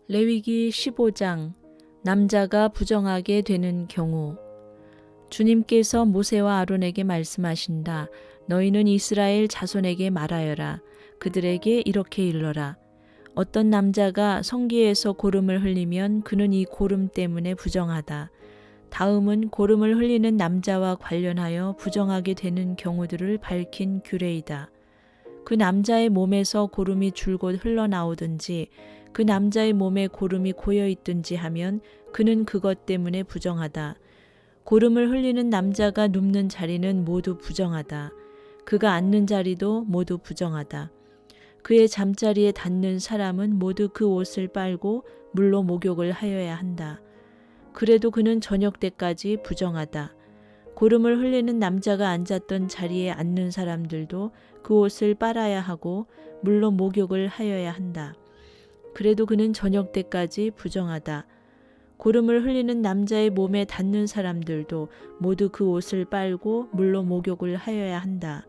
레위기 15장 남자가 부정하게 되는 경우. 주님께서 모세와 아론에게 말씀하신다. 너희는 이스라엘 자손에게 말하여라. 그들에게 이렇게 일러라. 어떤 남자가 성기에서 고름을 흘리면 그는 이 고름 때문에 부정하다. 다음은 고름을 흘리는 남자와 관련하여 부정하게 되는 경우들을 밝힌 규례이다. 그 남자의 몸에서 고름이 줄곧 흘러나오든지 그 남자의 몸에 고름이 고여 있든지 하면 그는 그것 때문에 부정하다. 고름을 흘리는 남자가 눕는 자리는 모두 부정하다. 그가 앉는 자리도 모두 부정하다. 그의 잠자리에 닿는 사람은 모두 그 옷을 빨고 물로 목욕을 하여야 한다. 그래도 그는 저녁 때까지 부정하다. 고름을 흘리는 남자가 앉았던 자리에 앉는 사람들도 그 옷을 빨아야 하고 물로 목욕을 하여야 한다. 그래도 그는 저녁 때까지 부정하다. 고름을 흘리는 남자의 몸에 닿는 사람들도 모두 그 옷을 빨고 물로 목욕을 하여야 한다.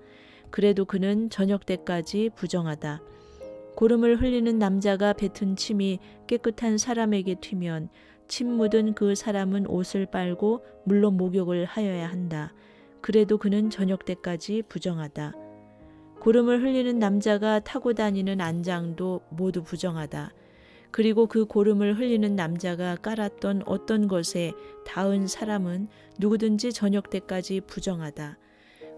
그래도 그는 저녁 때까지 부정하다. 고름을 흘리는 남자가 뱉은 침이 깨끗한 사람에게 튀면 침 묻은 그 사람은 옷을 빨고 물로 목욕을 하여야 한다. 그래도 그는 저녁 때까지 부정하다. 고름을 흘리는 남자가 타고 다니는 안장도 모두 부정하다. 그리고 그 고름을 흘리는 남자가 깔았던 어떤 것에 닿은 사람은 누구든지 저녁 때까지 부정하다.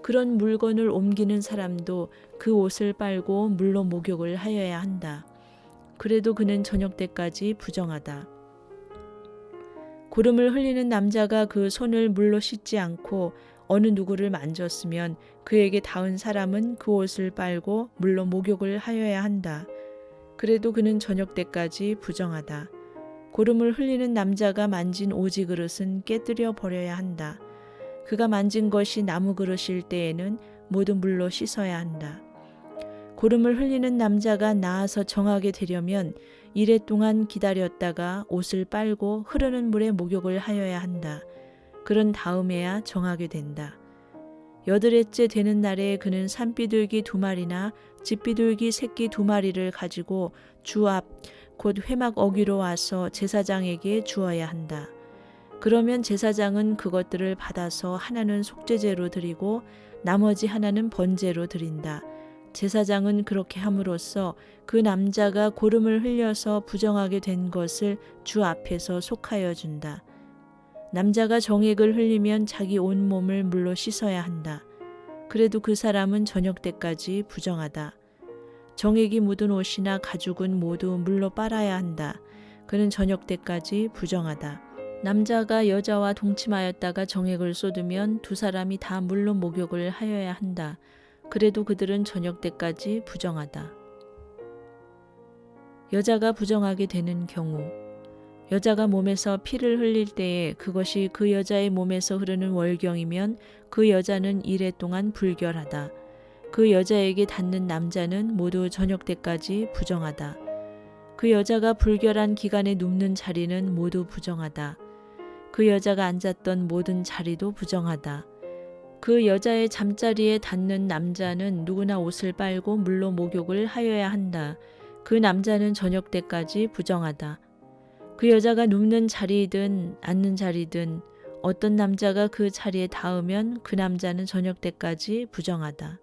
그런 물건을 옮기는 사람도 그 옷을 빨고 물로 목욕을 하여야 한다. 그래도 그는 저녁 때까지 부정하다. 고름을 흘리는 남자가 그 손을 물로 씻지 않고 어느 누구를 만졌으면 그에게 닿은 사람은 그 옷을 빨고 물로 목욕을 하여야 한다. 그래도 그는 저녁 때까지 부정하다. 고름을 흘리는 남자가 만진 오지 그릇은 깨뜨려 버려야 한다. 그가 만진 것이 나무 그릇일 때에는 모두 물로 씻어야 한다. 고름을 흘리는 남자가 나아서 정하게 되려면 이래 동안 기다렸다가 옷을 빨고 흐르는 물에 목욕을 하여야 한다. 그런 다음에야 정하게 된다. 여드레째 되는 날에 그는 산비둘기 2마리나 집비둘기 새끼 2마리를 가지고 주 앞 곧 회막 어귀로 와서 제사장에게 주어야 한다. 그러면 제사장은 그것들을 받아서 하나는 속죄제로 드리고 나머지 하나는 번제로 드린다. 제사장은 그렇게 함으로써 그 남자가 고름을 흘려서 부정하게 된 것을 주 앞에서 속하여 준다. 남자가 정액을 흘리면 자기 온몸을 물로 씻어야 한다. 그래도 그 사람은 저녁 때까지 부정하다. 정액이 묻은 옷이나 가죽은 모두 물로 빨아야 한다. 그는 저녁 때까지 부정하다. 남자가 여자와 동침하였다가 정액을 쏟으면 2 사람이 다 물로 목욕을 하여야 한다. 그래도 그들은 저녁 때까지 부정하다. 여자가 부정하게 되는 경우. 여자가 몸에서 피를 흘릴 때에 그것이 그 여자의 몸에서 흐르는 월경이면 그 여자는 이래 동안 불결하다. 그 여자에게 닿는 남자는 모두 저녁 때까지 부정하다. 그 여자가 불결한 기간에 눕는 자리는 모두 부정하다. 그 여자가 앉았던 모든 자리도 부정하다. 그 여자의 잠자리에 닿는 남자는 누구나 옷을 빨고 물로 목욕을 하여야 한다. 그 남자는 저녁 때까지 부정하다. 그 여자가 눕는 자리이든 앉는 자리든 어떤 남자가 그 자리에 닿으면 그 남자는 저녁 때까지 부정하다.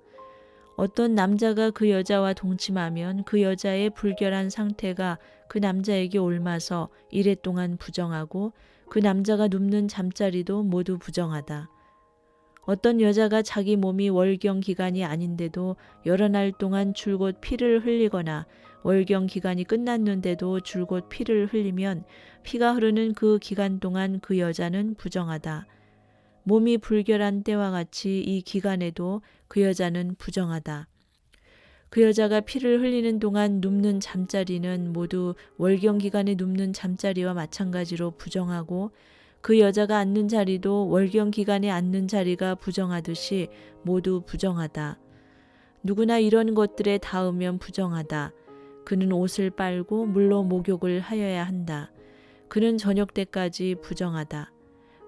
어떤 남자가 그 여자와 동침하면 그 여자의 불결한 상태가 그 남자에게 옮아서 이래 동안 부정하고 그 남자가 눕는 잠자리도 모두 부정하다. 어떤 여자가 자기 몸이 월경 기간이 아닌데도 여러 날 동안 줄곧 피를 흘리거나 월경 기간이 끝났는데도 줄곧 피를 흘리면 피가 흐르는 그 기간 동안 그 여자는 부정하다. 몸이 불결한 때와 같이 이 기간에도 그 여자는 부정하다. 그 여자가 피를 흘리는 동안 눕는 잠자리는 모두 월경 기간에 눕는 잠자리와 마찬가지로 부정하고 그 여자가 앉는 자리도 월경 기간에 앉는 자리가 부정하듯이 모두 부정하다. 누구나 이런 것들에 닿으면 부정하다. 그는 옷을 빨고 물로 목욕을 하여야 한다. 그는 저녁 때까지 부정하다.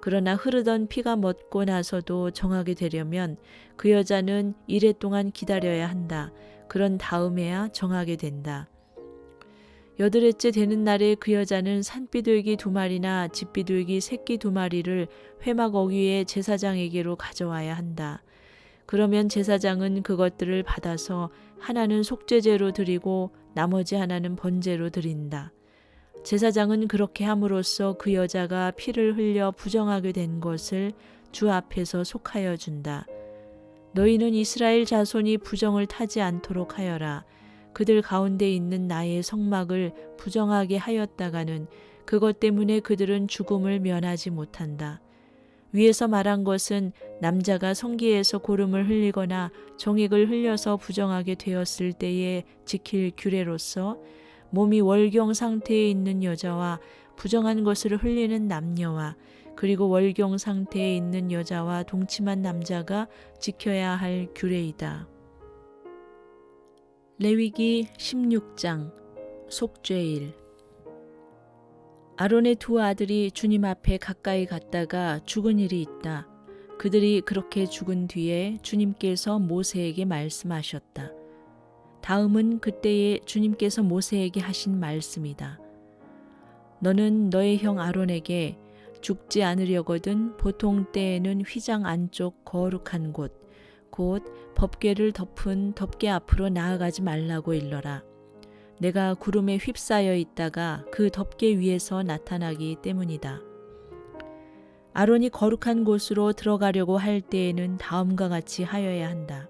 그러나 흐르던 피가 멎고 나서도 정하게 되려면 그 여자는 이래 동안 기다려야 한다. 그런 다음에야 정하게 된다. 여드레째 되는 날에 그 여자는 산비둘기 2마리나 집비둘기 새끼 2마리를 회막 어귀의 제사장에게로 가져와야 한다. 그러면 제사장은 그것들을 받아서 하나는 속죄제로 드리고 나머지 하나는 번제로 드린다. 제사장은 그렇게 함으로써 그 여자가 피를 흘려 부정하게 된 것을 주 앞에서 속하여 준다. 너희는 이스라엘 자손이 부정을 타지 않도록 하여라. 그들 가운데 있는 나의 성막을 부정하게 하였다가는 그것 때문에 그들은 죽음을 면하지 못한다. 위에서 말한 것은 남자가 성기에서 고름을 흘리거나 정액을 흘려서 부정하게 되었을 때에 지킬 규례로서 몸이 월경 상태에 있는 여자와 부정한 것을 흘리는 남녀와 그리고 월경 상태에 있는 여자와 동침한 남자가 지켜야 할 규례이다. 레위기 16장 속죄일. 아론의 2 아들이 주님 앞에 가까이 갔다가 죽은 일이 있다. 그들이 그렇게 죽은 뒤에 주님께서 모세에게 말씀하셨다. 다음은 그때에 주님께서 모세에게 하신 말씀이다. 너는 너의 형 아론에게 죽지 않으려거든 보통 때에는 휘장 안쪽 거룩한 곳, 곧 법궤를 덮은 덮개 앞으로 나아가지 말라고 일러라. 내가 구름에 휩싸여 있다가 그 덮개 위에서 나타나기 때문이다. 아론이 거룩한 곳으로 들어가려고 할 때에는 다음과 같이 하여야 한다.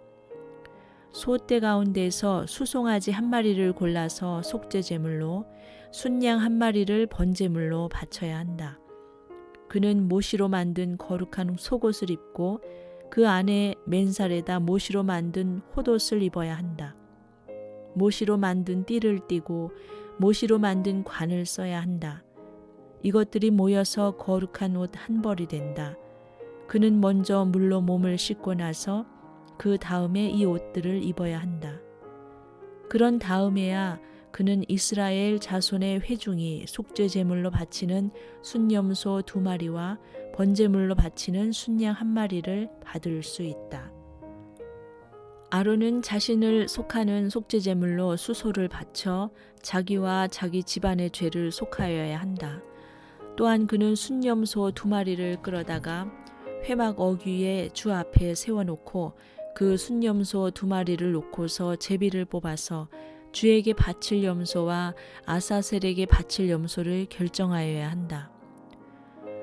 소떼 가운데서 수송아지 1마리를 골라서 속죄제물로, 순양 1마리를 번제물로 바쳐야 한다. 그는 모시로 만든 거룩한 속옷을 입고 그 안에 맨살에다 모시로 만든 홑옷을 입어야 한다. 모시로 만든 띠를 띠고 모시로 만든 관을 써야 한다. 이것들이 모여서 거룩한 옷 1벌이 된다. 그는 먼저 물로 몸을 씻고 나서 그 다음에 이 옷들을 입어야 한다. 그런 다음에야 그는 이스라엘 자손의 회중이 속죄제물로 바치는 순염소 2마리와 번제물로 바치는 순양 1마리를 받을 수 있다. 아론은 자신을 속하는 속죄제물로 수소를 바쳐 자기와 자기 집안의 죄를 속하여야 한다. 또한 그는 순염소 2마리를 끌어다가 회막 어귀에 주 앞에 세워놓고 그 순염소 2마리를 놓고서 제비를 뽑아서 주에게 바칠 염소와 아사셀에게 바칠 염소를 결정하여야 한다.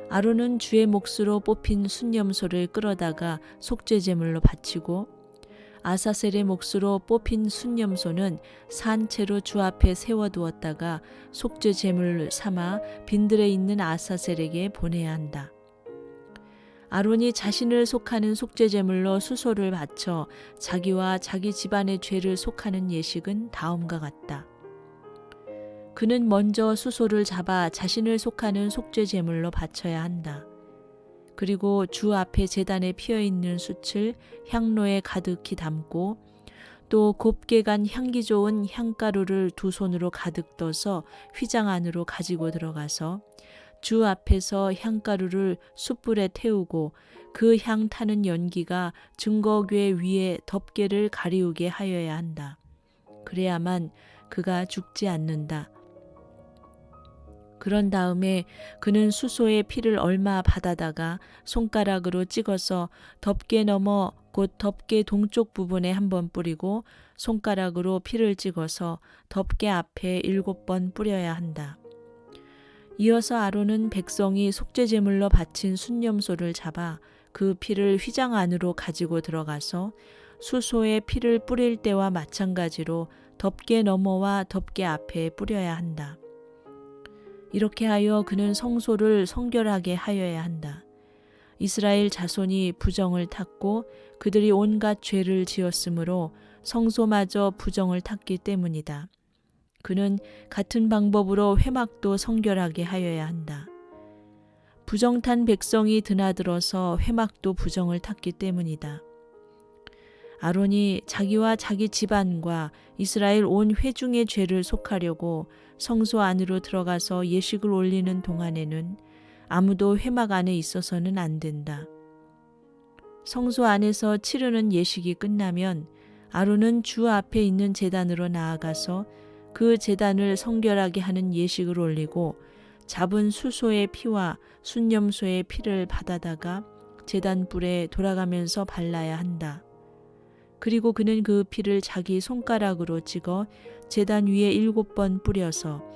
아론은 주의 몫으로 뽑힌 순염소를 끌어다가 속죄제물로 바치고 아사셀의 몫으로 뽑힌 순염소는 산채로 주 앞에 세워두었다가 속죄제물 삼아 빈들에 있는 아사셀에게 보내야 한다. 아론이 자신을 속하는 속죄제물로 수소를 바쳐 자기와 자기 집안의 죄를 속하는 예식은 다음과 같다. 그는 먼저 수소를 잡아 자신을 속하는 속죄제물로 바쳐야 한다. 그리고 주 앞에 제단에 피어있는 숯을 향로에 가득히 담고 또 곱게 간 향기 좋은 향가루를 2 손으로 가득 떠서 휘장 안으로 가지고 들어가서 주 앞에서 향가루를 숯불에 태우고 그 향 타는 연기가 증거궤 위에 덮개를 가리우게 하여야 한다. 그래야만 그가 죽지 않는다. 그런 다음에 그는 수소의 피를 얼마 받아다가 손가락으로 찍어서 덮개 너머 곧 덮개 동쪽 부분에 1번 뿌리고 손가락으로 피를 찍어서 덮개 앞에 7번 뿌려야 한다. 이어서 아론은 백성이 속죄제물로 바친 순염소를 잡아 그 피를 휘장 안으로 가지고 들어가서 수소에 피를 뿌릴 때와 마찬가지로 덮개 너머와 덮개 앞에 뿌려야 한다. 이렇게 하여 그는 성소를 성결하게 하여야 한다. 이스라엘 자손이 부정을 탔고 그들이 온갖 죄를 지었으므로 성소마저 부정을 탔기 때문이다. 그는 같은 방법으로 회막도 성결하게 하여야 한다. 부정탄 백성이 드나들어서 회막도 부정을 탔기 때문이다. 아론이 자기와 자기 집안과 이스라엘 온 회중의 죄를 속하려고 성소 안으로 들어가서 예식을 올리는 동안에는 아무도 회막 안에 있어서는 안 된다. 성소 안에서 치르는 예식이 끝나면 아론은 주 앞에 있는 제단으로 나아가서 그 제단을 성결하게 하는 예식을 올리고 잡은 수소의 피와 순념소의 피를 받아다가 제단 뿔에 돌아가면서 발라야 한다. 그리고 그는 그 피를 자기 손가락으로 찍어 제단 위에 7번 뿌려서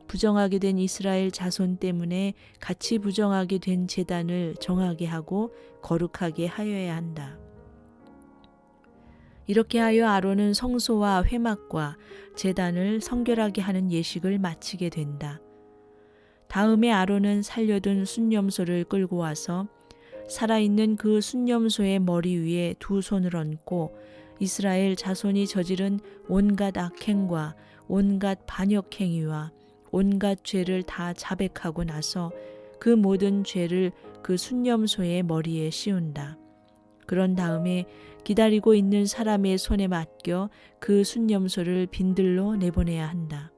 부정하게 된 이스라엘 자손 때문에 같이 부정하게 된 제단을 정하게 하고 거룩하게 하여야 한다. 이렇게 하여 아론은 성소와 회막과 제단을 성결하게 하는 예식을 마치게 된다. 다음에 아론은 살려둔 순념소를 끌고 와서 살아있는 그 순념소의 머리 위에 두 손을 얹고 이스라엘 자손이 저지른 온갖 악행과 온갖 반역행위와 온갖 죄를 다 자백하고 나서 그 모든 죄를 그 순념소의 머리에 씌운다. 그런 다음에 기다리고 있는 사람의 손에 맡겨 그 순념소를 빈들로 내보내야 한다.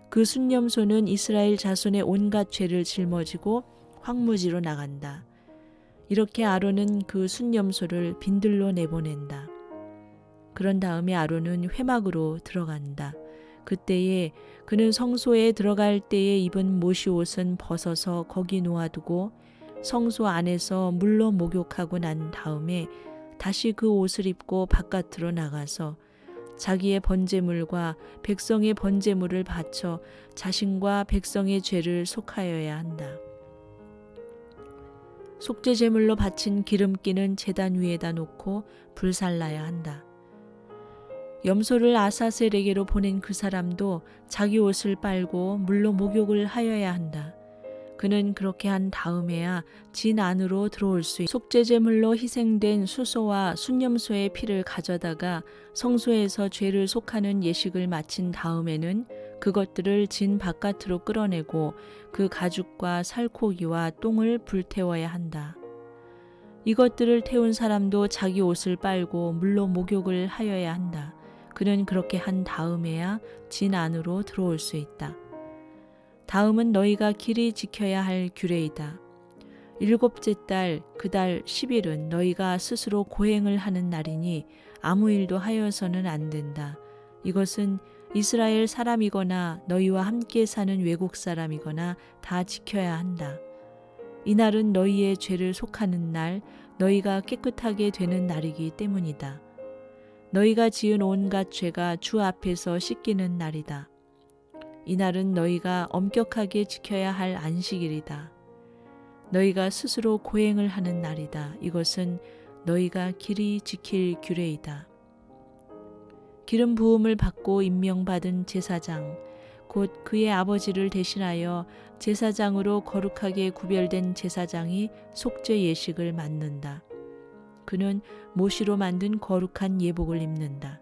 그 순념소는 이스라엘 자손의 온갖 죄를 짊어지고 황무지로 나간다. 이렇게 아론은 그 순념소를 빈들로 내보낸다. 그런 다음에 아론은 회막으로 들어간다. 그때에 그는 성소에 들어갈 때에 입은 모시옷은 벗어서 거기 놓아두고 성소 안에서 물로 목욕하고 난 다음에 다시 그 옷을 입고 바깥으로 나가서 자기의 번제물과 백성의 번제물을 바쳐 자신과 백성의 죄를 속하여야 한다. 속죄 제물로 바친 기름기는 제단 위에다 놓고 불살라야 한다. 염소를 아사셀에게로 보낸 그 사람도 자기 옷을 빨고 물로 목욕을 하여야 한다. 그는 그렇게 한 다음에야 진 안으로 들어올 수 있다. 속죄 제물로 희생된 수소와 순념소의 피를 가져다가 성소에서 죄를 속하는 예식을 마친 다음에는 그것들을 진 바깥으로 끌어내고 그 가죽과 살코기와 똥을 불태워야 한다. 이것들을 태운 사람도 자기 옷을 빨고 물로 목욕을 하여야 한다. 그는 그렇게 한 다음에야 진 안으로 들어올 수 있다. 다음은 너희가 길이 지켜야 할 규례이다. 7째 달 그 달 10일은 너희가 스스로 고행을 하는 날이니 아무 일도 하여서는 안 된다. 이것은 이스라엘 사람이거나 너희와 함께 사는 외국 사람이거나 다 지켜야 한다. 이날은 너희의 죄를 속하는 날, 너희가 깨끗하게 되는 날이기 때문이다. 너희가 지은 온갖 죄가 주 앞에서 씻기는 날이다. 이날은 너희가 엄격하게 지켜야 할 안식일이다. 너희가 스스로 고행을 하는 날이다. 이것은 너희가 길이 지킬 규례이다. 기름 부음을 받고 임명받은 제사장, 곧 그의 아버지를 대신하여 제사장으로 거룩하게 구별된 제사장이 속죄 예식을 맡는다. 그는 모시로 만든 거룩한 예복을 입는다.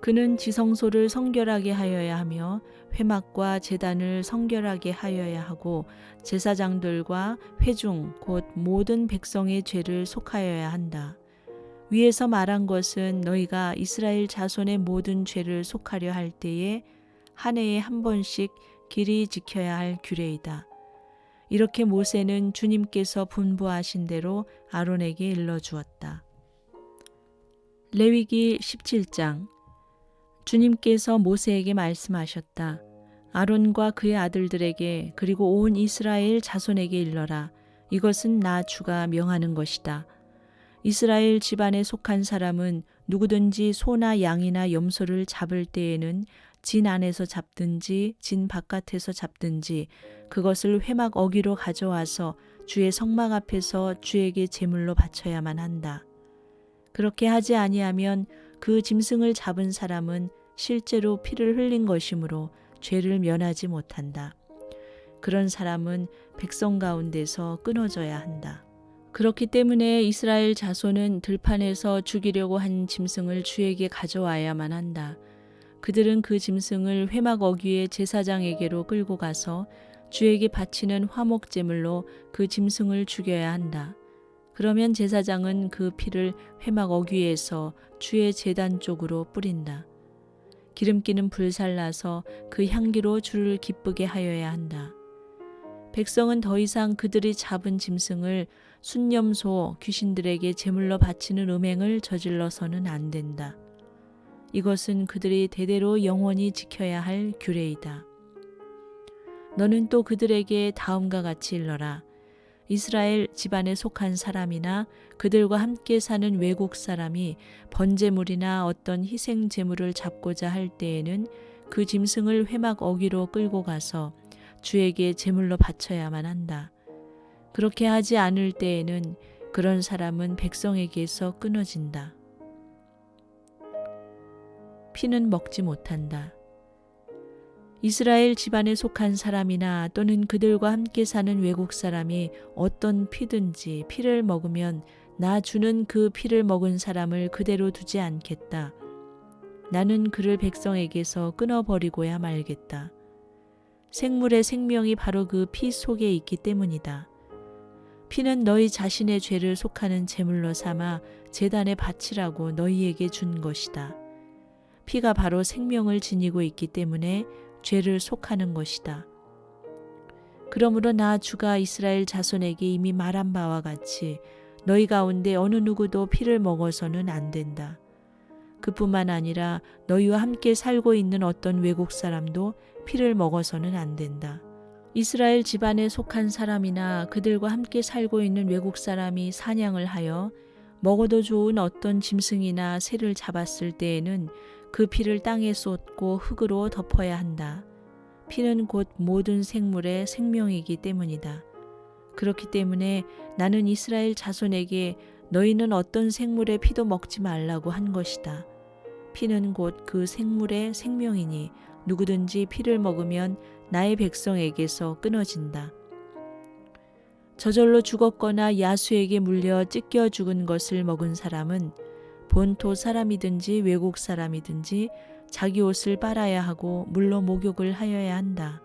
그는 지성소를 성결하게 하여야 하며 회막과 제단을 성결하게 하여야 하고 제사장들과 회중 곧 모든 백성의 죄를 속하여야 한다. 위에서 말한 것은 너희가 이스라엘 자손의 모든 죄를 속하려 할 때에 한 해에 한 번씩 길이 지켜야 할 규례이다. 이렇게 모세는 주님께서 분부하신 대로 아론에게 일러주었다. 레위기 17장. 주님께서 모세에게 말씀하셨다. 아론과 그의 아들들에게 그리고 온 이스라엘 자손에게 일러라. 이것은 나 주가 명하는 것이다. 이스라엘 집안에 속한 사람은 누구든지 소나 양이나 염소를 잡을 때에는 진 안에서 잡든지 진 바깥에서 잡든지 그것을 회막 어기로 가져와서 주의 성막 앞에서 주에게 제물로 바쳐야만 한다. 그렇게 하지 아니하면 그 짐승을 잡은 사람은 실제로 피를 흘린 것이므로 죄를 면하지 못한다. 그런 사람은 백성 가운데서 끊어져야 한다. 그렇기 때문에 이스라엘 자손은 들판에서 죽이려고 한 짐승을 주에게 가져와야만 한다. 그들은 그 짐승을 회막 어귀의 제사장에게로 끌고 가서 주에게 바치는 화목제물로 그 짐승을 죽여야 한다. 그러면 제사장은 그 피를 회막 어귀에서 주의 제단 쪽으로 뿌린다. 기름기는 불살라서 그 향기로 주를 기쁘게 하여야 한다. 백성은 더 이상 그들이 잡은 짐승을 순념소 귀신들에게 제물로 바치는 음행을 저질러서는 안 된다. 이것은 그들이 대대로 영원히 지켜야 할 규례이다. 너는 또 그들에게 다음과 같이 일러라. 이스라엘 집안에 속한 사람이나 그들과 함께 사는 외국 사람이 번제물이나 어떤 희생 제물을 잡고자 할 때에는 그 짐승을 회막 어귀로 끌고 가서 주에게 제물로 바쳐야만 한다. 그렇게 하지 않을 때에는 그런 사람은 백성에게서 끊어진다. 피는 먹지 못한다. 이스라엘 집안에 속한 사람이나 또는 그들과 함께 사는 외국 사람이 어떤 피든지 피를 먹으면 나 주는 그 피를 먹은 사람을 그대로 두지 않겠다. 나는 그를 백성에게서 끊어버리고야 말겠다. 생물의 생명이 바로 그 피 속에 있기 때문이다. 피는 너희 자신의 죄를 속하는 제물로 삼아 제단에 바치라고 너희에게 준 것이다. 피가 바로 생명을 지니고 있기 때문에 죄를 속하는 것이다. 그러므로 나 주가 이스라엘 자손에게 이미 말한 바와 같이 너희 가운데 어느 누구도 피를 먹어서는 안 된다. 그뿐만 아니라 너희와 함께 살고 있는 어떤 외국 사람도 피를 먹어서는 안 된다. 이스라엘 집안에 속한 사람이나 그들과 함께 살고 있는 외국 사람이 사냥을 하여 먹어도 좋은 어떤 짐승이나 새를 잡았을 때에는 그 피를 땅에 쏟고 흙으로 덮어야 한다. 피는 곧 모든 생물의 생명이기 때문이다. 그렇기 때문에 나는 이스라엘 자손에게 너희는 어떤 생물의 피도 먹지 말라고 한 것이다. 피는 곧 그 생물의 생명이니 누구든지 피를 먹으면 나의 백성에게서 끊어진다. 저절로 죽었거나 야수에게 물려 찢겨 죽은 것을 먹은 사람은 본토 사람이든지 외국 사람이든지 자기 옷을 빨아야 하고 물로 목욕을 하여야 한다.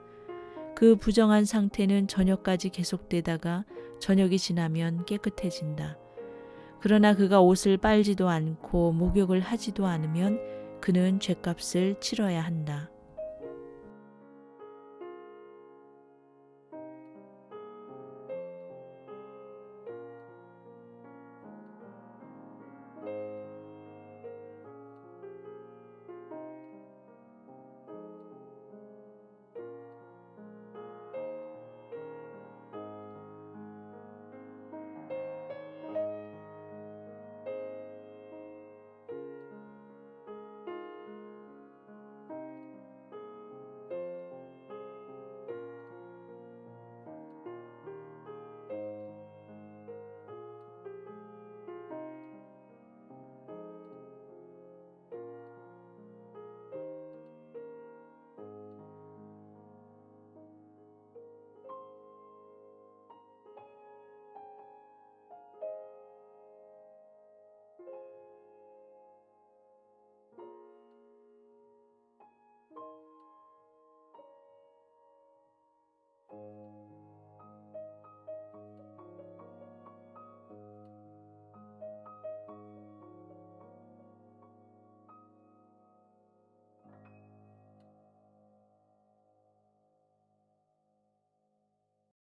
그 부정한 상태는 저녁까지 계속되다가 저녁이 지나면 깨끗해진다. 그러나 그가 옷을 빨지도 않고 목욕을 하지도 않으면 그는 죗값을 치러야 한다.